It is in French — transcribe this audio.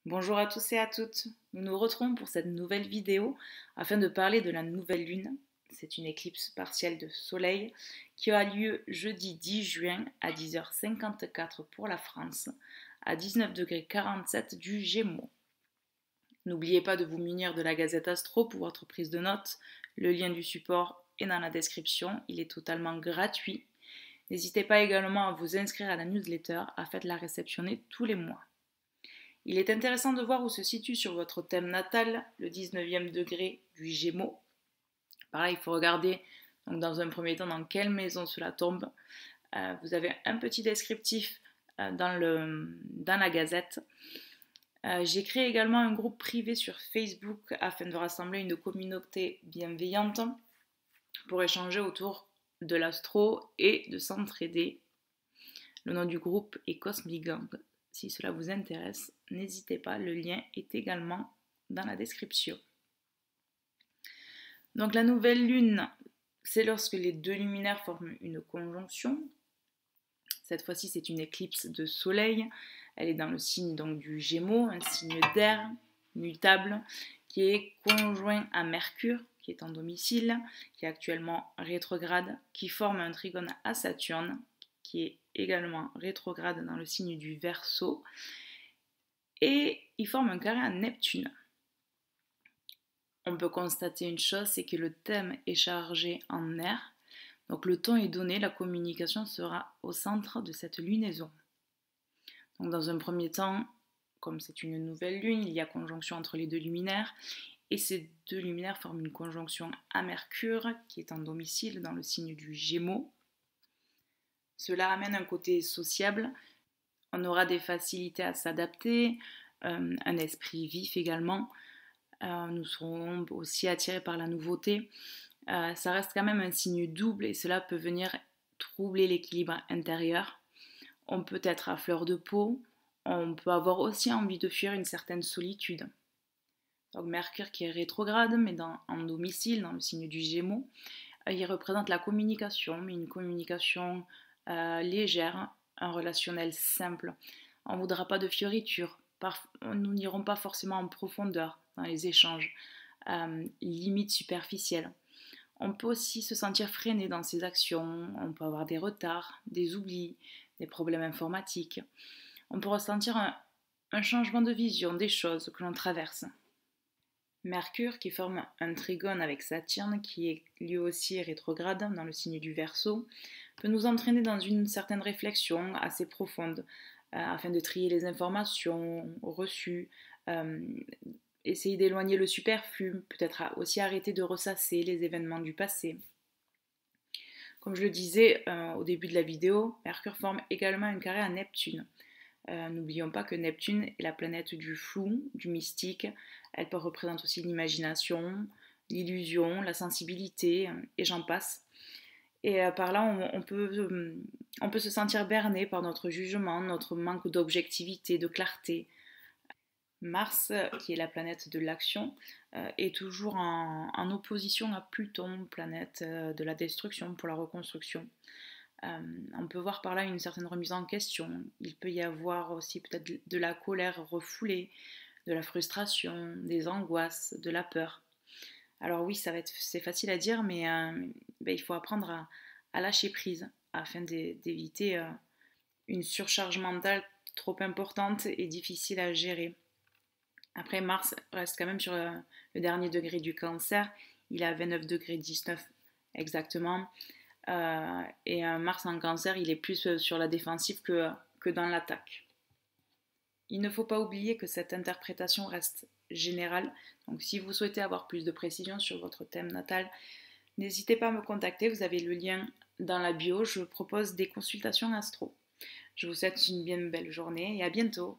Bonjour à tous et à toutes. Nous nous retrouvons pour cette nouvelle vidéo afin de parler de la nouvelle lune. C'est une éclipse partielle de soleil qui a lieu jeudi 10 juin à 10h54 pour la France, à 19,47 du Gémeaux. N'oubliez pas de vous munir de la Gazette Astro pour votre prise de notes. Le lien du support est dans la description. Il est totalement gratuit. N'hésitez pas également à vous inscrire à la newsletter afin de la réceptionner tous les mois. Il est intéressant de voir où se situe sur votre thème natal le 19e degré du Gémeaux. Pareil, il faut regarder donc dans un premier temps dans quelle maison cela tombe. Vous avez un petit descriptif dans la gazette. J'ai créé également un groupe privé sur Facebook afin de rassembler une communauté bienveillante pour échanger autour de l'astro et de s'entraider. Le nom du groupe est Cosmic Gang. Si cela vous intéresse, n'hésitez pas, le lien est également dans la description. Donc la nouvelle lune, c'est lorsque les deux luminaires forment une conjonction. Cette fois-ci, c'est une éclipse de soleil. Elle est dans le signe donc, du Gémeaux, un signe d'air mutable qui est conjoint à Mercure, qui est en domicile, qui est actuellement rétrograde, qui forme un trigone à Saturne, qui est également rétrograde dans le signe du Verseau, et il forme un carré à Neptune. On peut constater une chose, c'est que le thème est chargé en air, donc le ton est donné, la communication sera au centre de cette lunaison. Donc dans un premier temps, comme c'est une nouvelle lune, il y a conjonction entre les deux luminaires, et ces deux luminaires forment une conjonction à Mercure, qui est en domicile dans le signe du Gémeaux. Cela amène un côté sociable, on aura des facilités à s'adapter, un esprit vif également, nous serons aussi attirés par la nouveauté. Ça reste quand même un signe double et cela peut venir troubler l'équilibre intérieur. On peut être à fleur de peau, on peut avoir aussi envie de fuir une certaine solitude. Donc Mercure qui est rétrograde mais en domicile, dans le signe du Gémeaux, il représente la communication, mais une communication légère, un relationnel simple. On ne voudra pas de fioritures, nous n'irons pas forcément en profondeur dans les échanges, limite superficielles. On peut aussi se sentir freiné dans ses actions, on peut avoir des retards, des oublis, des problèmes informatiques. On peut ressentir un changement de vision des choses que l'on traverse. Mercure qui forme un trigone avec Saturne qui est lui aussi rétrograde dans le signe du Verseau peut nous entraîner dans une certaine réflexion assez profonde afin de trier les informations reçues, essayer d'éloigner le superflu, peut-être aussi arrêter de ressasser les événements du passé. Comme je le disais au début de la vidéo, Mercure forme également un carré à Neptune. N'oublions pas que Neptune est la planète du flou, du mystique. Elle peut représenter aussi l'imagination, l'illusion, la sensibilité, et j'en passe. Et par là, on peut se sentir berné par notre jugement, notre manque d'objectivité, de clarté. Mars, qui est la planète de l'action, est toujours en opposition à Pluton, planète de la destruction pour la reconstruction. On peut voir par là une certaine remise en question. Il peut y avoir aussi peut-être de la colère refoulée, de la frustration, des angoisses, de la peur. Alors oui, c'est facile à dire, mais il faut apprendre à lâcher prise afin d'éviter une surcharge mentale trop importante et difficile à gérer. Après, Mars reste quand même sur le dernier degré du Cancer. Il est à 29 degrés 19 exactement. Et un Mars en Cancer, il est plus sur la défensive que dans l'attaque. Il ne faut pas oublier que cette interprétation reste générale. Donc si vous souhaitez avoir plus de précision sur votre thème natal, n'hésitez pas à me contacter. Vous avez le lien dans la bio. Je propose des consultations astro. Je vous souhaite une bien belle journée et à bientôt.